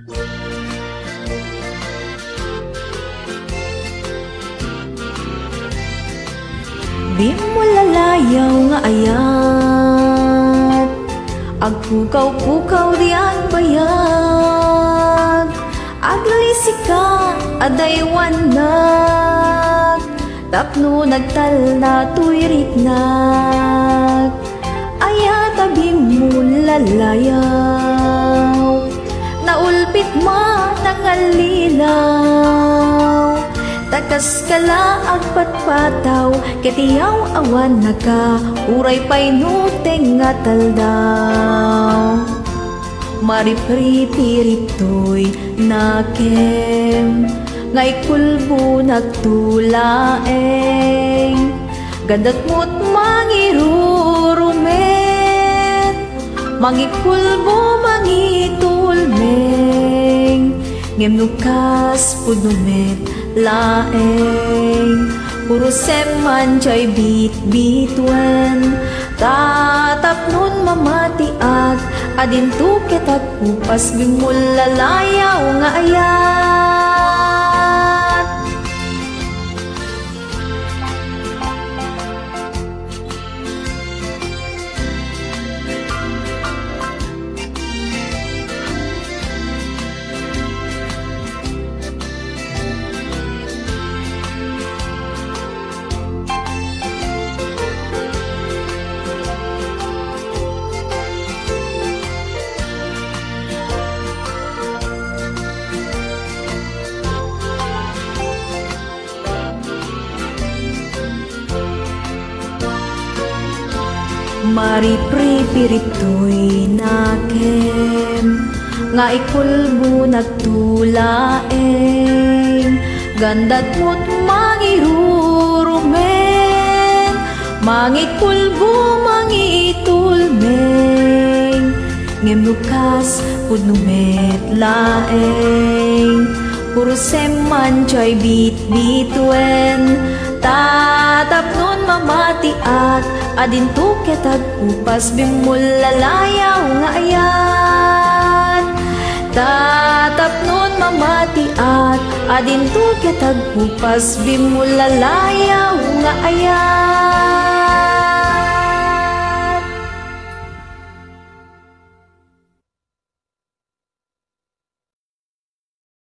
Di mo lalayaw nga ayat, agpukaw-pukaw di ang bayag, aglisi ka adaywanag, tapno nagtal na tuyriknag, ayat abing mo lalayaw, naulpit ma nangalilaw, takas kala agpatpataw, ketiyaw awan naka, uray pa'y nuteng nga taldaw. Maripripiriptoy nakem, nga'y kulbo nagtulaeng, gandat mo't mangirurumet, mangikulbo mangitulmeng, ngemnukas punumet laeng, puro seman jay bit-bitwen, tatap nun mamatiag, adin tuket at upas bimulalayaw nga ayat. Maripripiriptoy nakem, nga ikulbo nagtulaeng, gandat mo't mangirurumen, mangikulbo mangitulmeng, ngemnukas pudnumet laeng, puro seman jay bit-bitwen, tatap nun mamatiak, adin tuket at upas bimulalayaw nga ayat. Tatap nun mamatiak, adin tuket at upas bimulalayaw nga ayat.